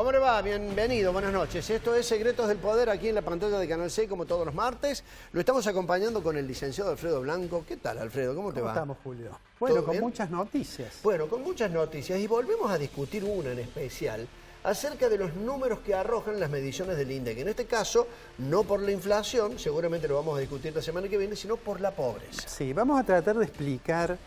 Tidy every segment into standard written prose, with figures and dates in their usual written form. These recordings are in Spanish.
¿cómo le va? Bienvenido, buenas noches. Esto es Secretos del Poder aquí en la pantalla de Canal 6, como todos los martes. Lo estamos acompañando con el licenciado Alfredo Blanco. ¿Qué tal, Alfredo? ¿Cómo te va? ¿Cómo estamos, Julio? Bueno, con muchas noticias. Bueno, con muchas noticias y volvemos a discutir una en especial acerca de los números que arrojan las mediciones del INDEC. En este caso, no por la inflación, seguramente lo vamos a discutir la semana que viene, sino por la pobreza. Sí, vamos a tratar de explicar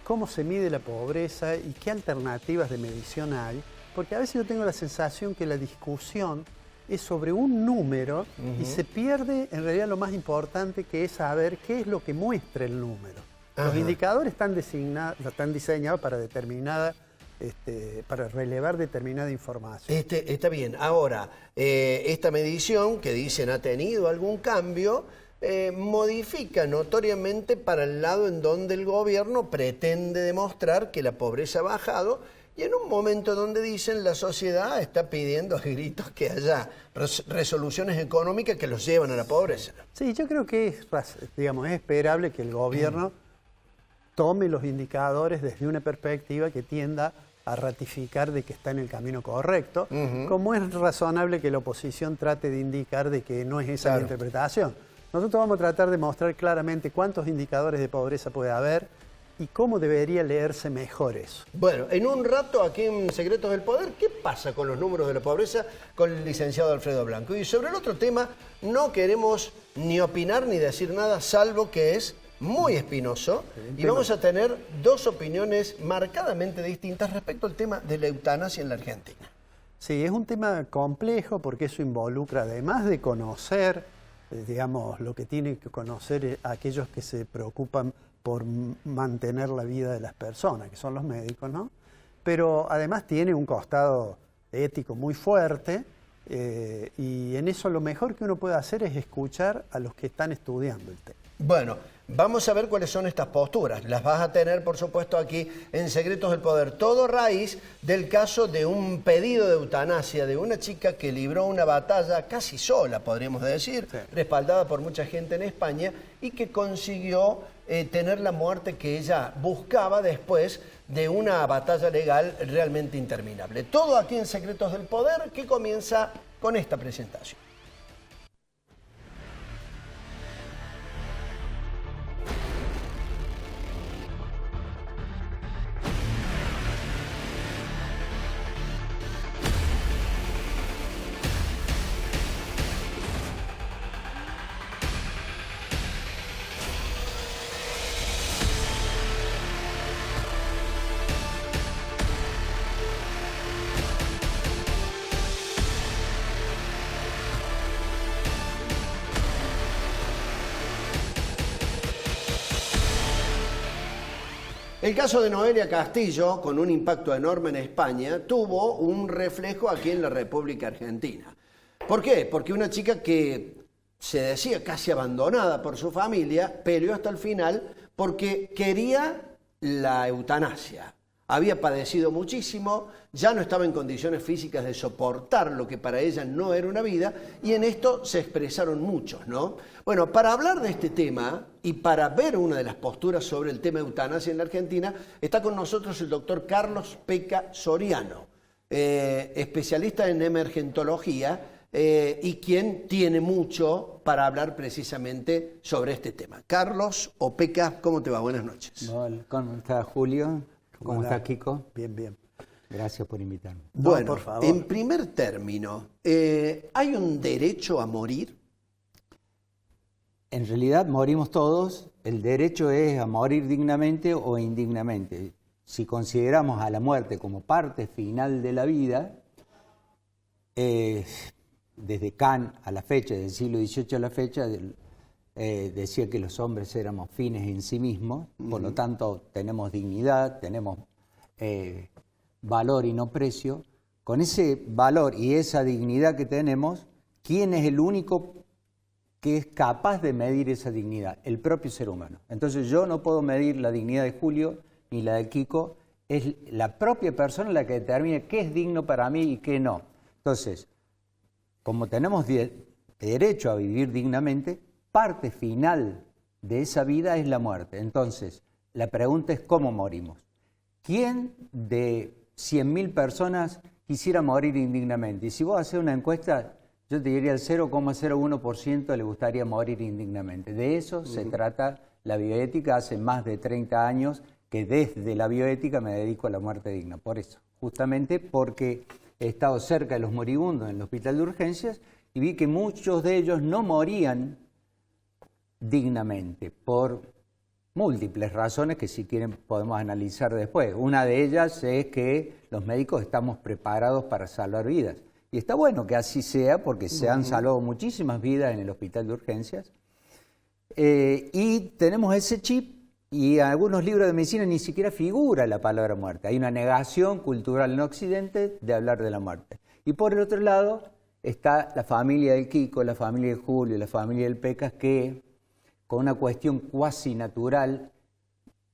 cómo se mide la pobreza y qué alternativas de medición hay, porque a veces yo tengo la sensación que la discusión es sobre un número y se pierde en realidad lo más importante, que es saber qué es lo que muestra el número. Los indicadores están diseñados para para relevar determinada información. Está bien. Ahora, esta medición que dicen ha tenido algún cambio, modifica notoriamente para el lado en donde el gobierno pretende demostrar que la pobreza ha bajado, y en un momento donde dicen la sociedad está pidiendo a gritos que haya resoluciones económicas que los llevan a la pobreza. Sí, yo creo que es esperable que el gobierno tome los indicadores desde una perspectiva que tienda a ratificar de que está en el camino correcto, como es razonable que la oposición trate de indicar de que no es esa la interpretación. Nosotros vamos a tratar de mostrar claramente cuántos indicadores de pobreza puede haber y cómo debería leerse mejor eso. Bueno, en un rato aquí en Secretos del Poder, ¿qué pasa con los números de la pobreza con el licenciado Alfredo Blanco? Y sobre el otro tema no queremos ni opinar ni decir nada, salvo que es muy espinoso, y vamos a tener dos opiniones marcadamente distintas respecto al tema de la eutanasia en la Argentina. Sí, es un tema complejo porque eso involucra, además de conocer, lo que tienen que conocer aquellos que se preocupan por mantener la vida de las personas, que son los médicos, ¿no? Pero además tiene un costado ético muy fuerte, y en eso lo mejor que uno puede hacer es escuchar a los que están estudiando el tema. Bueno, vamos a ver cuáles son estas posturas. Las vas a tener, por supuesto, aquí en Secretos del Poder. Todo a raíz del caso de un pedido de eutanasia de una chica que libró una batalla casi sola, podríamos decir, respaldada por mucha gente en España, y que consiguió tener la muerte que ella buscaba después de una batalla legal realmente interminable. Todo aquí en Secretos del Poder, que comienza con esta presentación. El caso de Noelia Castillo, con un impacto enorme en España, tuvo un reflejo aquí en la República Argentina. ¿Por qué? Porque una chica que se decía casi abandonada por su familia, peleó hasta el final porque quería la eutanasia. Había padecido muchísimo, ya no estaba en condiciones físicas de soportar lo que para ella no era una vida, y en esto se expresaron muchos, ¿no? Bueno, para hablar de este tema y para ver una de las posturas sobre el tema eutanasia en la Argentina, está con nosotros el doctor Carlos Peca Soriano, especialista en emergentología, y quien tiene mucho para hablar precisamente sobre este tema. Carlos o Peca, ¿cómo te va? Buenas noches. Hola, ¿cómo está Julio? ¿Cómo está Kiko? Bien, bien. Gracias por invitarme. Bueno, por favor. En primer término, ¿hay un derecho a morir? En realidad morimos todos. El derecho es a morir dignamente o indignamente. Si consideramos a la muerte como parte final de la vida, desde Kant a la fecha, del siglo XVIII a la fecha, decía que los hombres éramos fines en sí mismos, por lo tanto tenemos dignidad, tenemos valor y no precio. Con ese valor y esa dignidad que tenemos, ¿quién es el único que es capaz de medir esa dignidad? El propio ser humano. Entonces yo no puedo medir la dignidad de Julio ni la de Kiko, es la propia persona la que determina qué es digno para mí y qué no. Entonces, como tenemos derecho a vivir dignamente, parte final de esa vida es la muerte. Entonces, la pregunta es ¿cómo morimos? ¿Quién de 100.000 personas quisiera morir indignamente. Y si vos haces una encuesta, yo te diría el 0,01% le gustaría morir indignamente. De eso se trata la bioética. Hace más de 30 años que desde la bioética me dedico a la muerte digna. Por eso, justamente porque he estado cerca de los moribundos en el hospital de urgencias y vi que muchos de ellos no morían dignamente por múltiples razones que si quieren podemos analizar después. Una de ellas es que los médicos estamos preparados para salvar vidas. Y está bueno que así sea porque se han salvado muchísimas vidas en el hospital de urgencias. Y tenemos ese chip y en algunos libros de medicina ni siquiera figura la palabra muerte. Hay una negación cultural en Occidente de hablar de la muerte. Y por el otro lado está la familia del Kiko, la familia de Julio, la familia del Pecas, que con una cuestión cuasi natural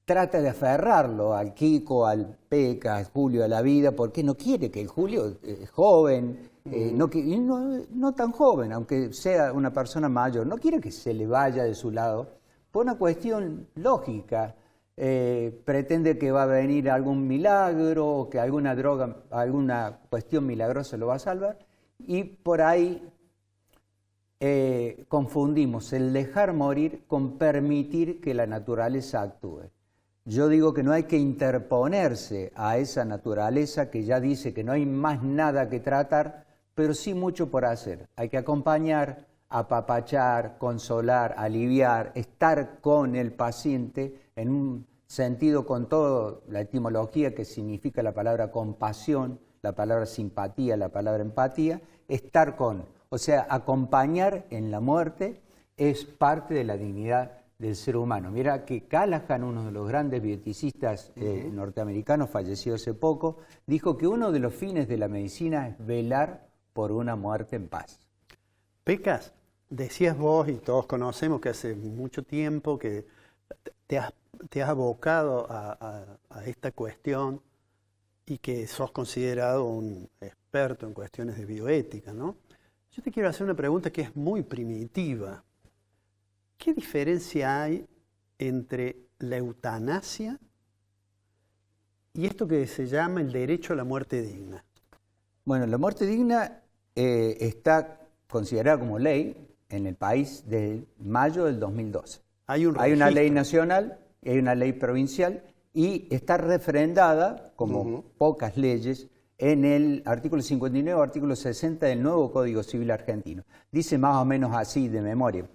trata de aferrarlo al Kiko, al Pecas, Julio, a la vida, porque no quiere que el Julio es joven, no tan joven, aunque sea una persona mayor, no quiere que se le vaya de su lado, por una cuestión lógica. Pretende que va a venir algún milagro, o que alguna droga, alguna cuestión milagrosa lo va a salvar, y por ahí confundimos el dejar morir con permitir que la naturaleza actúe. Yo digo que no hay que interponerse a esa naturaleza que ya dice que no hay más nada que tratar, pero sí mucho por hacer. Hay que acompañar, apapachar, consolar, aliviar, estar con el paciente en un sentido con toda la etimología que significa la palabra compasión, la palabra simpatía, la palabra empatía, estar con. O sea, acompañar en la muerte es parte de la dignidad del ser humano. Mira que Callahan, uno de los grandes bioeticistas norteamericanos, fallecido hace poco, dijo que uno de los fines de la medicina es velar por una muerte en paz. Pecas, decías vos, y todos conocemos que hace mucho tiempo que te has abocado a esta cuestión y que sos considerado un experto en cuestiones de bioética, ¿no? Yo te quiero hacer una pregunta que es muy primitiva. ¿Qué diferencia hay entre la eutanasia y esto que se llama el derecho a la muerte digna? Bueno, la muerte digna está considerada como ley en el país desde mayo del 2012. Hay una ley nacional, hay una ley provincial y está refrendada, como pocas leyes, en el artículo 59 o artículo 60 del nuevo Código Civil argentino. Dice más o menos así de memoria,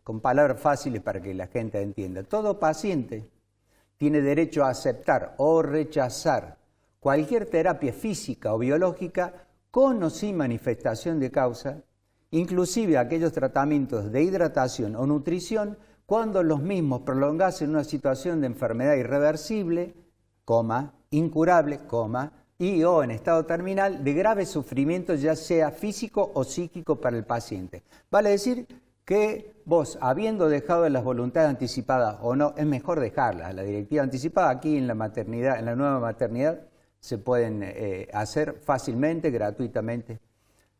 con palabras fáciles para que la gente entienda. Todo paciente tiene derecho a aceptar o rechazar cualquier terapia física o biológica con o sin manifestación de causa, inclusive aquellos tratamientos de hidratación o nutrición, cuando los mismos prolongasen una situación de enfermedad irreversible, incurable, y o en estado terminal de grave sufrimiento, ya sea físico o psíquico para el paciente. Vale decir que vos, habiendo dejado las voluntades anticipadas o no, es mejor dejarlas. La directiva anticipada aquí en la maternidad, en la nueva maternidad, se pueden hacer fácilmente, gratuitamente.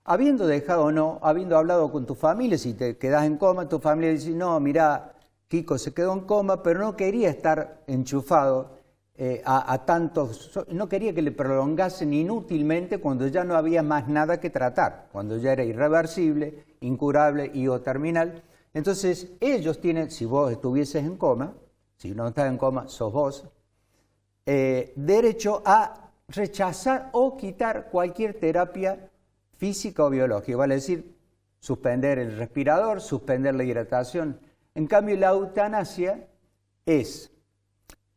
Habiendo dejado o no, habiendo hablado con tu familia, si te quedás en coma, tu familia dice, no, mirá, Kiko se quedó en coma, pero no quería estar enchufado a tantos, no quería que le prolongasen inútilmente cuando ya no había más nada que tratar, cuando ya era irreversible, incurable y o terminal. Entonces ellos tienen, si vos estuvieses en coma, si no estás en coma, sos vos, derecho a rechazar o quitar cualquier terapia física o biológica, vale decir, suspender el respirador, suspender la hidratación. En cambio, la eutanasia es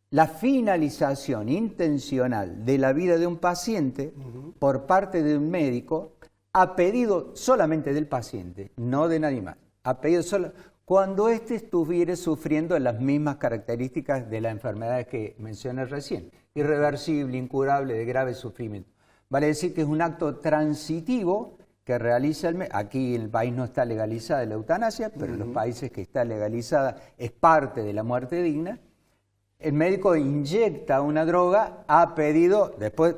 la finalización intencional de la vida de un paciente por parte de un médico a pedido solamente del paciente, no de nadie más. A pedido solo cuando éste estuviera sufriendo las mismas características de las enfermedades que mencioné recién, irreversible, incurable, de grave sufrimiento. Vale decir que es un acto transitivo que realiza el médico. Aquí en el país no está legalizada la eutanasia, pero en los países que está legalizada es parte de la muerte digna. El médico inyecta una droga a pedido, después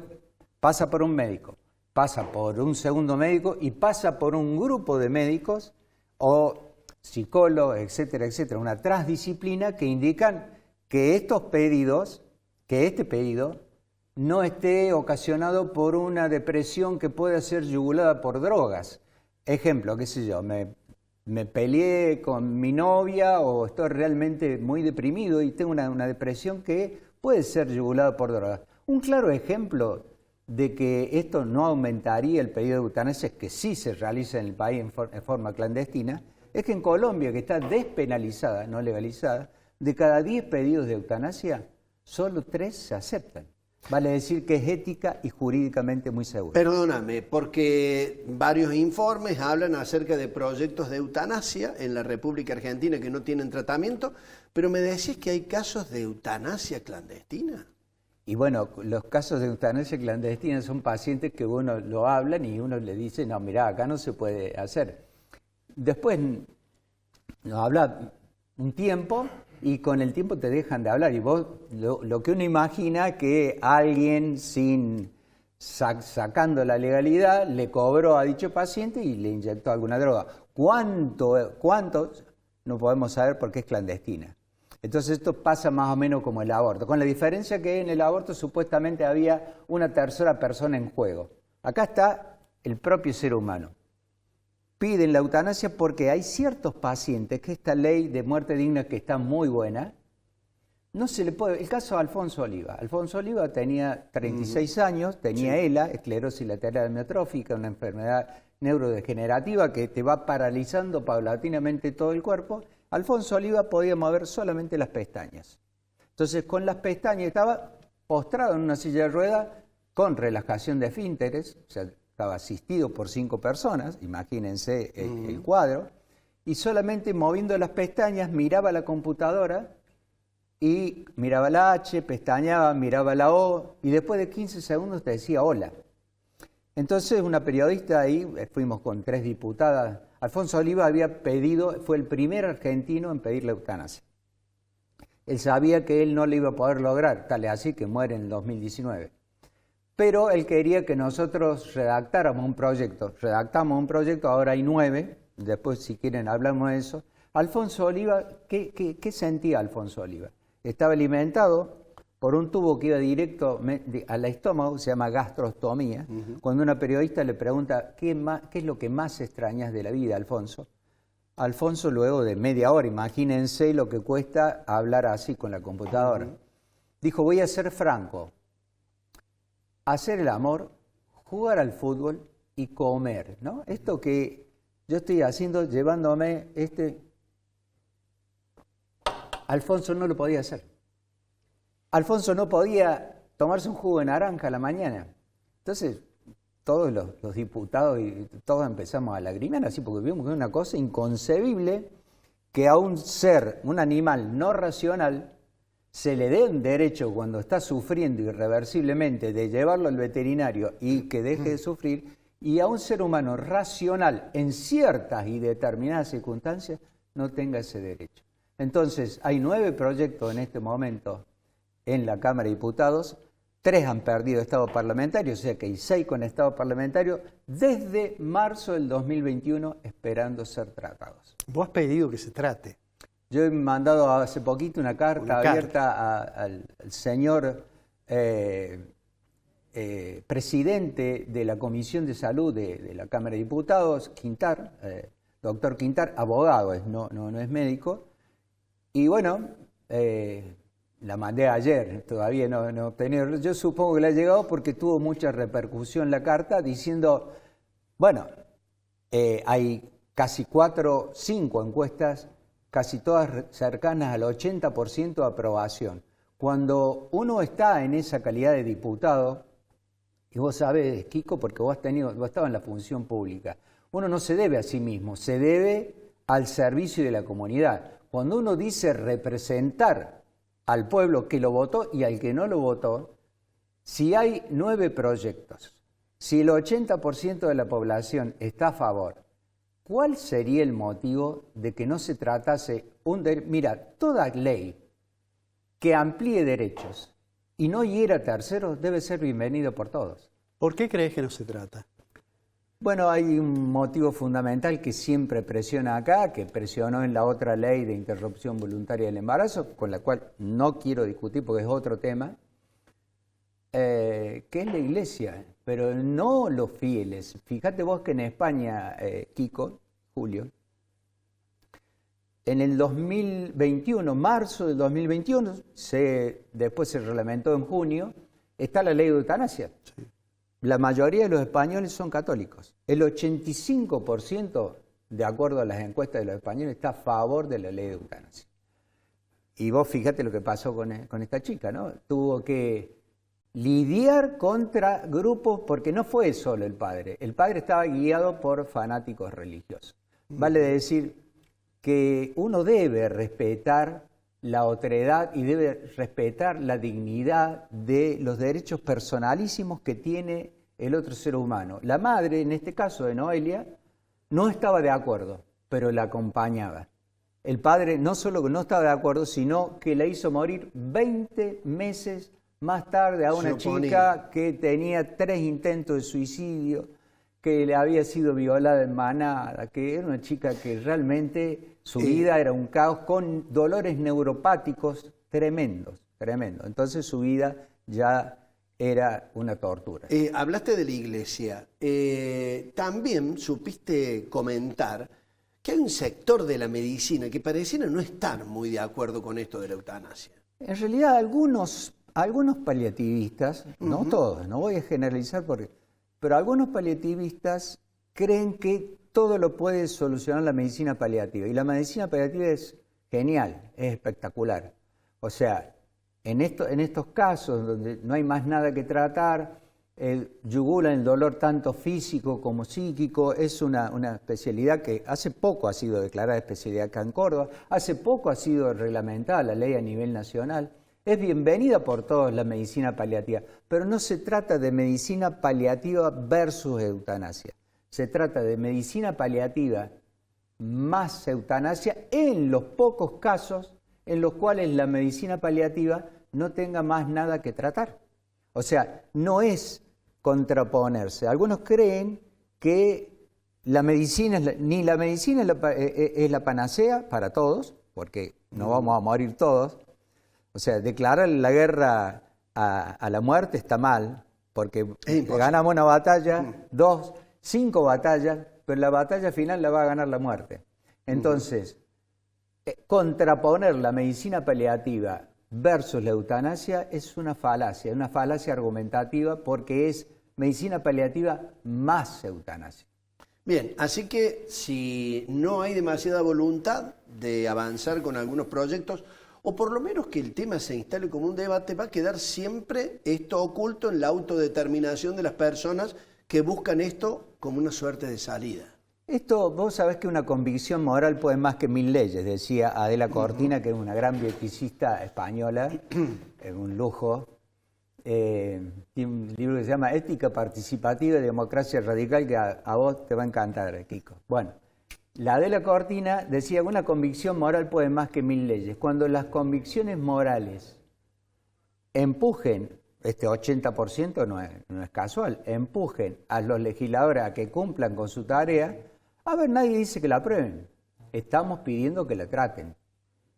pasa por un médico, pasa por un segundo médico y pasa por un grupo de médicos o psicólogos, etcétera, etcétera, una transdisciplina que indican que estos pedidos, que este pedido no esté ocasionado por una depresión que pueda ser yugulada por drogas. Ejemplo, qué sé yo, me peleé con mi novia o estoy realmente muy deprimido y tengo una depresión que puede ser yugulada por drogas. Un claro ejemplo de que esto no aumentaría el pedido de eutanasia, que sí se realiza en el país en forma clandestina, es que en Colombia, que está despenalizada, no legalizada, de cada 10 pedidos de eutanasia, solo 3 se aceptan. Vale decir que es ética y jurídicamente muy seguro. Perdóname, porque varios informes hablan acerca de proyectos de eutanasia en la República Argentina que no tienen tratamiento, pero me decís que hay casos de eutanasia clandestina. Y bueno, los casos de eutanasia clandestina son pacientes que uno lo hablan y uno le dice, no, mirá, acá no se puede hacer. Después nos habla un tiempo y con el tiempo te dejan de hablar. Y vos, lo que uno imagina que alguien sacando la legalidad le cobró a dicho paciente y le inyectó alguna droga. ¿Cuánto? No podemos saber porque es clandestina. Entonces esto pasa más o menos como el aborto, con la diferencia que en el aborto supuestamente había una tercera persona en juego. Acá está el propio ser humano. Piden la eutanasia porque hay ciertos pacientes que esta ley de muerte digna, que está muy buena, no se le puede... El caso de Alfonso Oliva. Alfonso Oliva tenía 36 años, tenía ELA, esclerosis lateral amiotrófica, una enfermedad neurodegenerativa que te va paralizando paulatinamente todo el cuerpo. Alfonso Oliva podía mover solamente las pestañas. Entonces, con las pestañas estaba postrado en una silla de ruedas con relajación de esfínteres, o sea, estaba asistido por 5 personas, imagínense el cuadro, y solamente moviendo las pestañas miraba la computadora y miraba la H, pestañaba, miraba la O, y después de 15 segundos te decía hola. Entonces una periodista ahí, fuimos con 3 diputadas, Alfonso Oliva había pedido, fue el primer argentino en pedir la eutanasia. Él sabía que él no lo iba a poder lograr, tal es así que muere en el 2019. Pero él quería que nosotros redactáramos un proyecto. Redactamos un proyecto, ahora hay 9, después si quieren hablamos de eso. Alfonso Oliva, ¿qué sentía Alfonso Oliva? Estaba alimentado por un tubo que iba directo al estómago, se llama gastrostomía. Cuando una periodista le pregunta, ¿qué es lo que más extrañas de la vida, Alfonso? Alfonso, luego de media hora, imagínense lo que cuesta hablar así con la computadora, dijo, voy a ser franco, hacer el amor, jugar al fútbol y comer, ¿no? Esto que yo estoy haciendo, llevándome Alfonso no lo podía hacer. Alfonso no podía tomarse un jugo de naranja a la mañana. Entonces, todos los diputados y todos empezamos a lagrimear así, porque vimos que es una cosa inconcebible que a un ser, un animal no racional, se le dé un derecho cuando está sufriendo irreversiblemente de llevarlo al veterinario y que deje de sufrir, y a un ser humano racional en ciertas y determinadas circunstancias no tenga ese derecho. Entonces, hay 9 proyectos en este momento en la Cámara de Diputados, 3 han perdido estado parlamentario, o sea que hay 6 con estado parlamentario desde marzo del 2021 esperando ser tratados. Vos has pedido que se trate. Yo he mandado hace poquito una carta abierta al señor presidente de la Comisión de Salud de la Cámara de Diputados, Quintar, doctor Quintar, abogado, no es médico, y bueno, la mandé ayer, todavía no he obtenido, yo supongo que le ha llegado porque tuvo mucha repercusión la carta diciendo, bueno, hay casi 4 o 5 encuestas, casi todas cercanas al 80% de aprobación. Cuando uno está en esa calidad de diputado, y vos sabés, Kiko, porque vos estabas en la función pública, uno no se debe a sí mismo, se debe al servicio de la comunidad. Cuando uno dice representar al pueblo que lo votó y al que no lo votó, si hay 9 proyectos, si el 80% de la población está a favor, ¿cuál sería el motivo de que no se tratase mira, toda ley que amplíe derechos y no hiera a terceros debe ser bienvenido por todos? ¿Por qué crees que no se trata? Bueno, hay un motivo fundamental que siempre presiona acá, que presionó en la otra ley de interrupción voluntaria del embarazo, con la cual no quiero discutir porque es otro tema, que es la iglesia, pero no los fieles. Fíjate vos que en España, Kiko, Julio, en el 2021, marzo del 2021, después se reglamentó en junio, está la ley de eutanasia. Sí. La mayoría de los españoles son católicos. El 85%, de acuerdo a las encuestas de los españoles, está a favor de la ley de eutanasia. Y vos fíjate lo que pasó con esta chica, ¿no? Tuvo que lidiar contra grupos, porque no fue solo el padre. El padre estaba guiado por fanáticos religiosos. Vale decir que uno debe respetar la otredad y debe respetar la dignidad de los derechos personalísimos que tiene el otro ser humano. La madre, en este caso de Noelia, no estaba de acuerdo, pero la acompañaba. El padre no solo que no estaba de acuerdo, sino que la hizo morir 20 meses más tarde a una chica que tenía 3 intentos de suicidio, que le había sido violada en manada, que era una chica que realmente su vida era un caos con dolores neuropáticos tremendos, tremendos. Entonces su vida ya era una tortura. Hablaste de la iglesia. También supiste comentar que hay un sector de la medicina que pareciera no estar muy de acuerdo con esto de la eutanasia. En realidad algunos paliativistas, no todos, no voy a generalizar pero algunos paliativistas creen que todo lo puede solucionar la medicina paliativa. Y la medicina paliativa es genial, es espectacular. O sea, en estos casos donde no hay más nada que tratar, yugulan el dolor tanto físico como psíquico, es una especialidad que hace poco ha sido declarada especialidad acá en Córdoba, hace poco ha sido reglamentada la ley a nivel nacional. Es bienvenida por todos la medicina paliativa, pero no se trata de medicina paliativa versus eutanasia. Se trata de medicina paliativa más eutanasia en los pocos casos en los cuales la medicina paliativa no tenga más nada que tratar. O sea, no es contraponerse. Algunos creen que la medicina ni la medicina es la panacea para todos, porque no vamos a morir todos. O sea, declarar la guerra a la muerte está mal, porque ganamos una batalla, 2, 5 batallas, pero la batalla final la va a ganar la muerte. Entonces, contraponer la medicina paliativa versus la eutanasia es una falacia argumentativa, porque es medicina paliativa más eutanasia. Bien, así que si no hay demasiada voluntad de avanzar con algunos proyectos, o por lo menos que el tema se instale como un debate, va a quedar siempre esto oculto en la autodeterminación de las personas que buscan esto como una suerte de salida. Esto, vos sabés que una convicción moral puede más que 1000 leyes, decía Adela Cortina, que es una gran bioeticista española, es un lujo. Tiene un libro que se llama Ética Participativa y Democracia Radical, que a vos te va a encantar, Kiko. Bueno, la Adela Cortina decía que una convicción moral puede más que 1000 leyes. Cuando las convicciones morales empujen, este 80% no es casual, empujen a los legisladores a que cumplan con su tarea, a ver, nadie dice que la aprueben. Estamos pidiendo que la traten.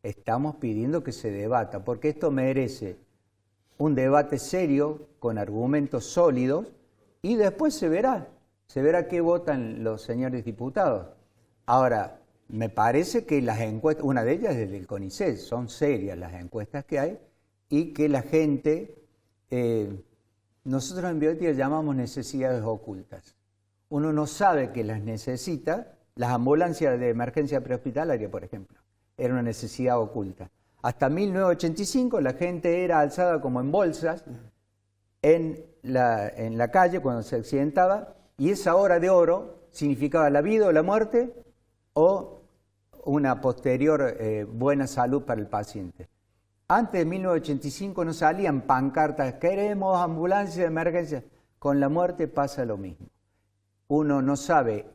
Estamos pidiendo que se debata, porque esto merece un debate serio, con argumentos sólidos, y después se verá qué votan los señores diputados. Ahora, me parece que las encuestas, una de ellas es del CONICET, son serias las encuestas que hay, y que la gente, nosotros en bioética llamamos necesidades ocultas. Uno no sabe que las necesita. Las ambulancias de emergencia prehospitalaria, por ejemplo, era una necesidad oculta. Hasta 1985 la gente era alzada como en bolsas en la calle cuando se accidentaba, y esa hora de oro significaba la vida o la muerte o una posterior buena salud para el paciente. Antes de 1985 no salían pancartas, queremos ambulancia de emergencia. Con la muerte pasa lo mismo. Uno no sabe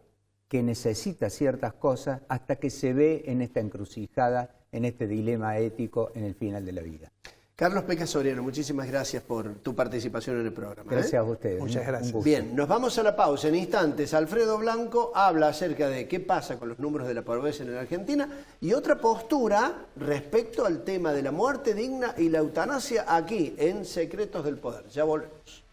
que necesita ciertas cosas hasta que se ve en esta encrucijada, en este dilema ético en el final de la vida. Carlos Peca Soriano, muchísimas gracias por tu participación en el programa. Gracias a ustedes. Muchas Un gracias. gusto. Bien, nos vamos a la pausa. En instantes, Alfredo Blanco habla acerca de qué pasa con los números de la pobreza en la Argentina y otra postura respecto al tema de la muerte digna y la eutanasia aquí en Secretos del Poder. Ya volvemos.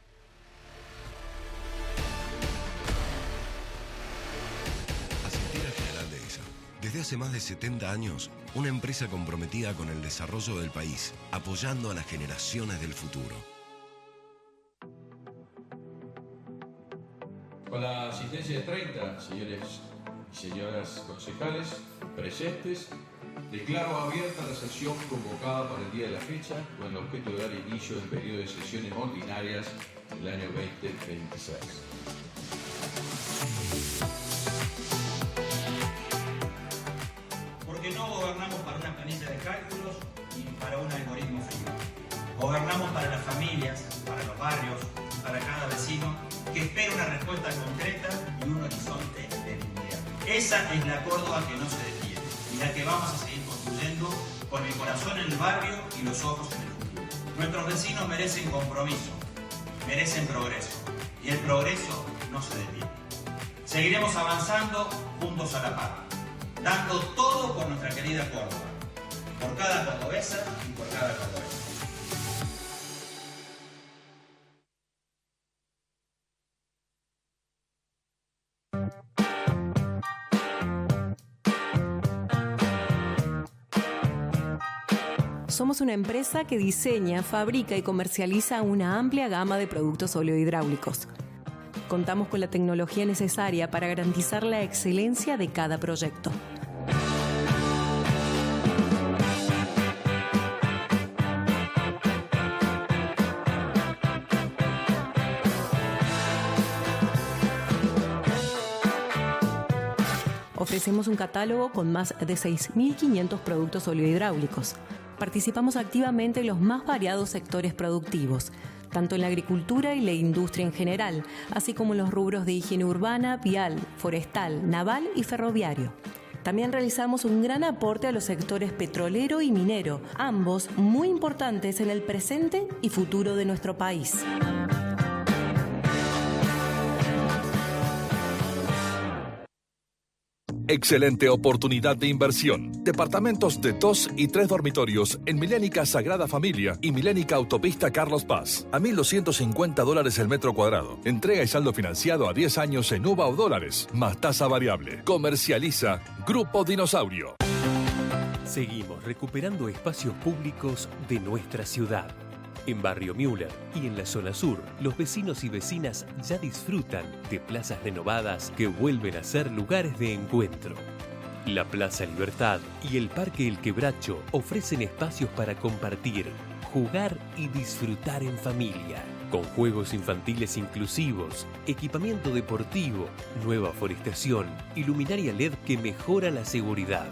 Aceitera General Dehesa. Desde hace más de 70 años, una empresa comprometida con el desarrollo del país, apoyando a las generaciones del futuro. Con la asistencia de 30 señores y señoras concejales presentes, declaro abierta la sesión convocada para el día de la fecha con el objeto de dar inicio al periodo de sesiones ordinarias del año 2026. Porque no gobernamos para una planilla de cálculos ni para un algoritmo frío. Gobernamos para las familias, para los barrios, para cada vecino que espera una respuesta concreta y un horizonte de dignidad. Esa es la Córdoba que no se detiene y la que vamos a seguir construyendo con el corazón en el barrio y los ojos en el futuro. Nuestros vecinos merecen compromiso, merecen progreso y el progreso no se detiene. Seguiremos avanzando juntos a la par, dando todo por nuestra querida Córdoba, por cada cordobesa y por cada cordobesa. Somos una empresa que diseña, fabrica y comercializa una amplia gama de productos oleohidráulicos. Contamos con la tecnología necesaria para garantizar la excelencia de cada proyecto. Ofrecemos un catálogo con más de 6.500 productos oleohidráulicos. Participamos activamente en los más variados sectores productivos, tanto en la agricultura y la industria en general, así como en los rubros de higiene urbana, vial, forestal, naval y ferroviario. También realizamos un gran aporte a los sectores petrolero y minero, ambos muy importantes en el presente y futuro de nuestro país. Excelente oportunidad de inversión. Departamentos de 2 y 3 dormitorios en Milénica Sagrada Familia y Milénica Autopista Carlos Paz. A $1.250 el metro cuadrado. Entrega y saldo financiado a 10 años en UVA o dólares, más tasa variable. Comercializa Grupo Dinosaurio. Seguimos recuperando espacios públicos de nuestra ciudad. En Barrio Müller y en la zona sur, los vecinos y vecinas ya disfrutan de plazas renovadas que vuelven a ser lugares de encuentro. La Plaza Libertad y el Parque El Quebracho ofrecen espacios para compartir, jugar y disfrutar en familia, con juegos infantiles inclusivos, equipamiento deportivo, nueva forestación y luminaria LED que mejora la seguridad.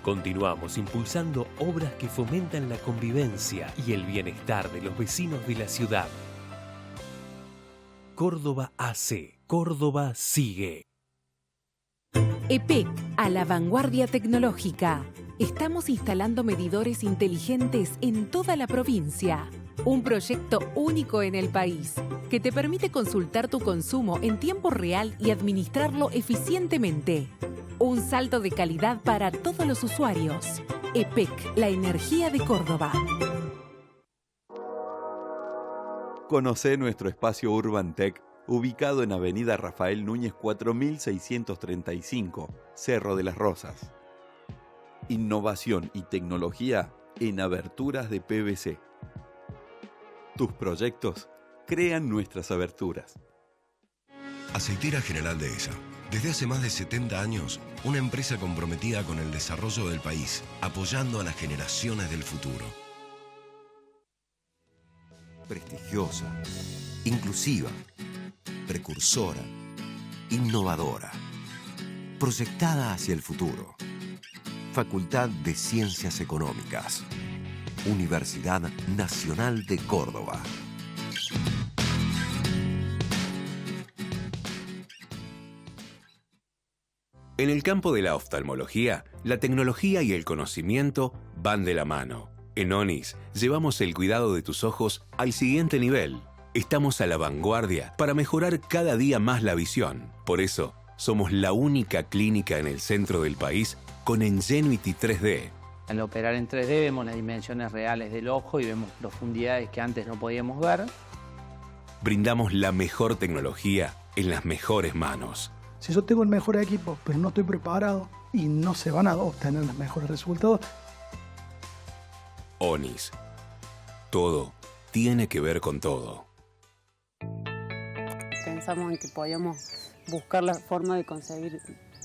Continuamos impulsando obras que fomentan la convivencia y el bienestar de los vecinos de la ciudad. Córdoba AC. Córdoba sigue. EPEC, a la vanguardia tecnológica. Estamos instalando medidores inteligentes en toda la provincia. Un proyecto único en el país que te permite consultar tu consumo en tiempo real y administrarlo eficientemente. Un salto de calidad para todos los usuarios. EPEC, la energía de Córdoba. Conocé nuestro espacio Urban Tech, ubicado en Avenida Rafael Núñez 4635, Cerro de las Rosas. Innovación y tecnología en aberturas de PVC. Tus proyectos crean nuestras aberturas. Aceitera General Dehesa. Desde hace más de 70 años, una empresa comprometida con el desarrollo del país, apoyando a las generaciones del futuro. Prestigiosa, inclusiva, precursora, innovadora, proyectada hacia el futuro. Facultad de Ciencias Económicas. Universidad Nacional de Córdoba. En el campo de la oftalmología, la tecnología y el conocimiento van de la mano. En Onis llevamos el cuidado de tus ojos al siguiente nivel. Estamos a la vanguardia para mejorar cada día más la visión. Por eso, somos la única clínica en el centro del país con Ingenuity 3D. Al operar en 3D vemos las dimensiones reales del ojo y vemos profundidades que antes no podíamos ver. Brindamos la mejor tecnología en las mejores manos. Si yo tengo el mejor equipo, pero no estoy preparado y no se van a obtener los mejores resultados. Onis. Todo tiene que ver con todo. Pensamos en que podíamos buscar la forma de conseguir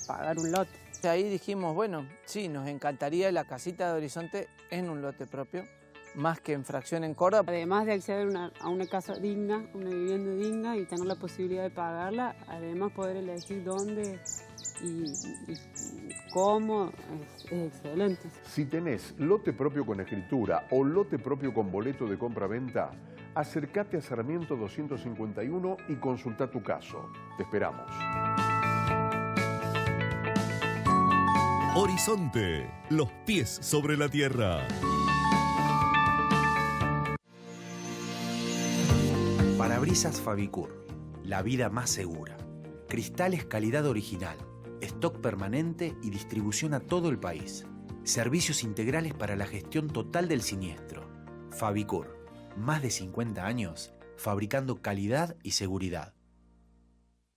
pagar un lote. Ahí dijimos, bueno, sí, nos encantaría la casita de Horizonte en un lote propio, más que en fracción en Córdoba. Además de acceder a una casa digna, una vivienda digna y tener la posibilidad de pagarla, además poder elegir dónde y cómo es excelente. Si tenés lote propio con escritura o lote propio con boleto de compra-venta, acércate a Sarmiento 251 y consulta tu caso. Te esperamos. Horizonte, los pies sobre la tierra. Parabrisas Fabicur, la vida más segura. Cristales calidad original, stock permanente y distribución a todo el país. Servicios integrales para la gestión total del siniestro. Fabicur, más de 50 años fabricando calidad y seguridad.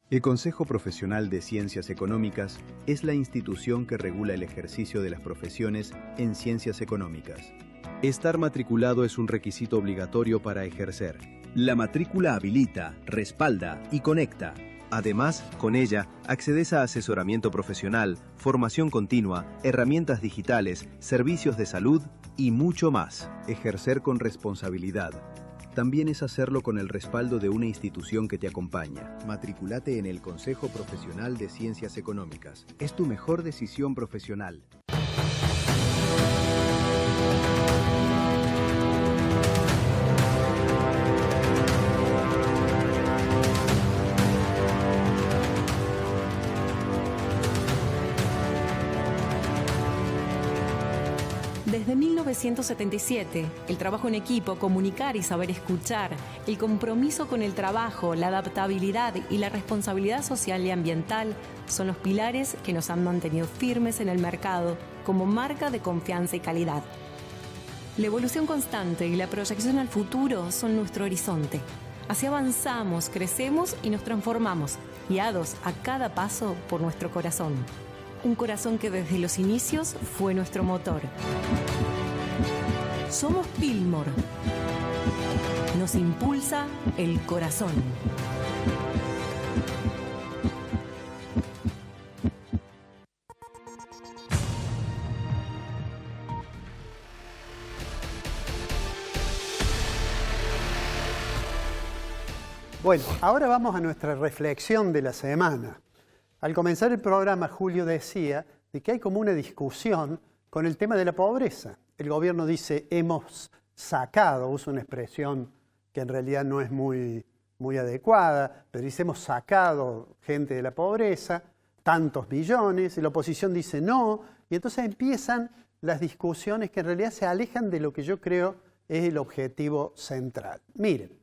El Consejo Profesional de Ciencias Económicas es la institución que regula el ejercicio de las profesiones en ciencias económicas. Estar matriculado es un requisito obligatorio para ejercer. La matrícula habilita, respalda y conecta. Además, con ella, accedes a asesoramiento profesional, formación continua, herramientas digitales, servicios de salud y mucho más. Ejercer con responsabilidad. También es hacerlo con el respaldo de una institución que te acompaña. Matriculate en el Consejo Profesional de Ciencias Económicas. Es tu mejor decisión profesional. Desde 1977, el trabajo en equipo, comunicar y saber escuchar, el compromiso con el trabajo, la adaptabilidad y la responsabilidad social y ambiental son los pilares que nos han mantenido firmes en el mercado como marca de confianza y calidad. La evolución constante y la proyección al futuro son nuestro horizonte. Así avanzamos, crecemos y nos transformamos, guiados a cada paso por nuestro corazón. Un corazón que desde los inicios fue nuestro motor. Somos Pillmor. Nos impulsa el corazón. Bueno, ahora vamos a nuestra reflexión de la semana. Al comenzar el programa, Julio decía de que hay como una discusión con el tema de la pobreza. El gobierno dice, hemos sacado, usa una expresión que en realidad no es muy adecuada, pero dice, hemos sacado gente de la pobreza, tantos millones, y la oposición dice no, y entonces empiezan las discusiones que en realidad se alejan de lo que yo creo es el objetivo central. Miren,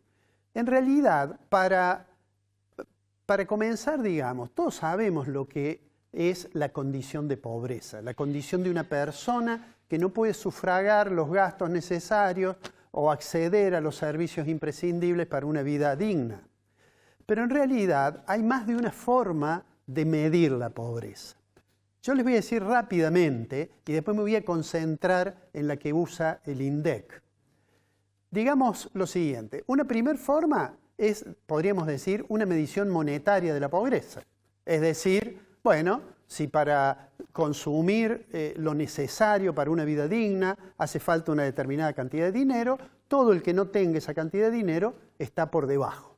en realidad, para comenzar, digamos, todos sabemos lo que es la condición de pobreza, la condición de una persona que no puede sufragar los gastos necesarios o acceder a los servicios imprescindibles para una vida digna. Pero en realidad hay más de una forma de medir la pobreza. Yo les voy a decir rápidamente y después me voy a concentrar en la que usa el INDEC. Digamos lo siguiente, una primera forma es, podríamos decir, una medición monetaria de la pobreza. Es decir, bueno, si para consumir lo necesario para una vida digna hace falta una determinada cantidad de dinero, todo el que no tenga esa cantidad de dinero está por debajo.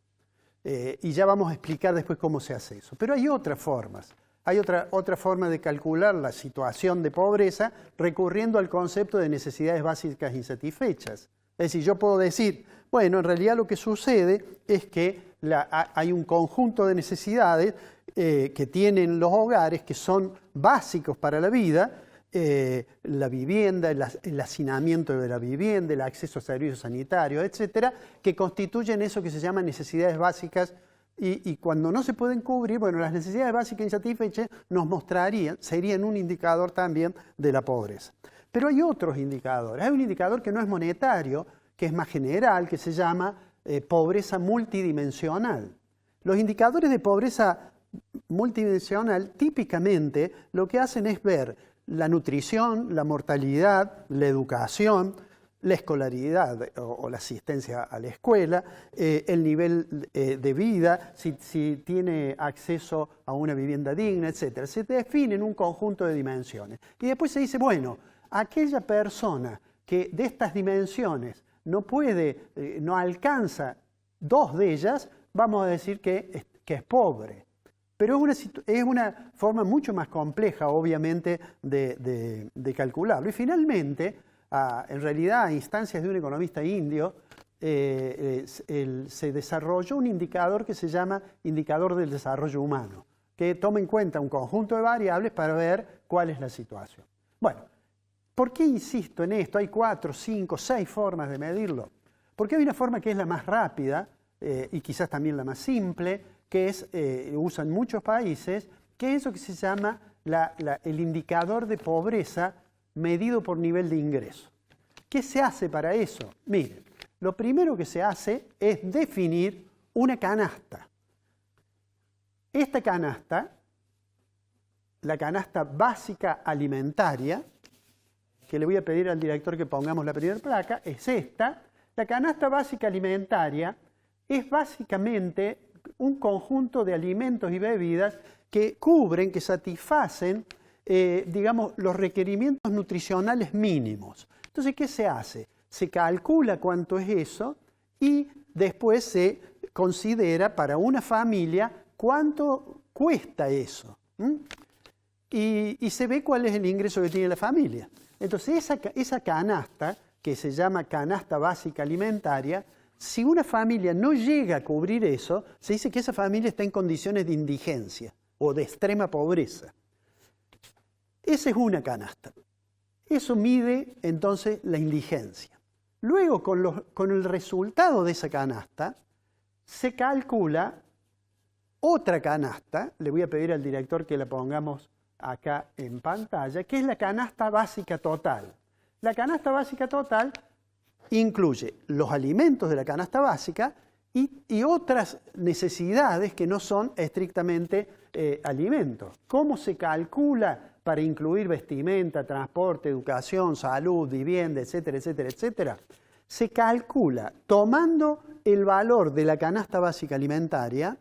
Y ya vamos a explicar después cómo se hace eso. Pero hay otras formas. Hay otra forma de calcular la situación de pobreza recurriendo al concepto de necesidades básicas insatisfechas. Es decir, yo puedo decir, bueno, en realidad lo que sucede es que hay un conjunto de necesidades que tienen los hogares que son básicos para la vida la vivienda, el hacinamiento de la vivienda, el acceso a servicios sanitarios, etcétera, que constituyen eso que se llama necesidades básicas. Y cuando no se pueden cubrir, bueno, las necesidades básicas insatisfechas nos mostrarían, serían un indicador también de la pobreza. Pero hay otros indicadores. Hay un indicador que no es monetario, que es más general, que se llama pobreza multidimensional. Los indicadores de pobreza multidimensional típicamente lo que hacen es ver la nutrición, la mortalidad, la educación, la escolaridad o la asistencia a la escuela, el nivel de vida, si tiene acceso a una vivienda digna, etc. Se definen un conjunto de dimensiones. Y después se dice, bueno, aquella persona que de estas dimensiones no puede, no alcanza dos de ellas, vamos a decir que es pobre. Pero es una forma mucho más compleja, obviamente, de calcularlo. Y finalmente, en realidad, a instancias de un economista indio, se desarrolló un indicador que se llama indicador del desarrollo humano, que toma en cuenta un conjunto de variables para ver cuál es la situación. Bueno, ¿por qué insisto en esto? Hay 4, 5, 6 formas de medirlo. Porque hay una forma que es la más rápida y quizás también la más simple, que es, usan muchos países, que es eso que se llama el indicador de pobreza medido por nivel de ingreso. ¿Qué se hace para eso? Miren, lo primero que se hace es definir una canasta. Esta canasta, la canasta básica alimentaria, que le voy a pedir al director que pongamos la primera placa, es esta. La canasta básica alimentaria es básicamente un conjunto de alimentos y bebidas que cubren, que satisfacen, digamos, los requerimientos nutricionales mínimos. Entonces, ¿qué se hace? Se calcula cuánto es eso y después se considera para una familia cuánto cuesta eso. Y se ve cuál es el ingreso que tiene la familia. Entonces, esa canasta, que se llama canasta básica alimentaria, si una familia no llega a cubrir eso, se dice que esa familia está en condiciones de indigencia o de extrema pobreza. Esa es una canasta. Eso mide entonces la indigencia. Luego, con el resultado de esa canasta, se calcula otra canasta, le voy a pedir al director que la pongamos acá en pantalla, que es la canasta básica total. La canasta básica total incluye los alimentos de la canasta básica y otras necesidades que no son estrictamente alimentos. ¿Cómo se calcula para incluir vestimenta, transporte, educación, salud, vivienda, etcétera, etcétera, etcétera? Se calcula tomando el valor de la canasta básica alimentaria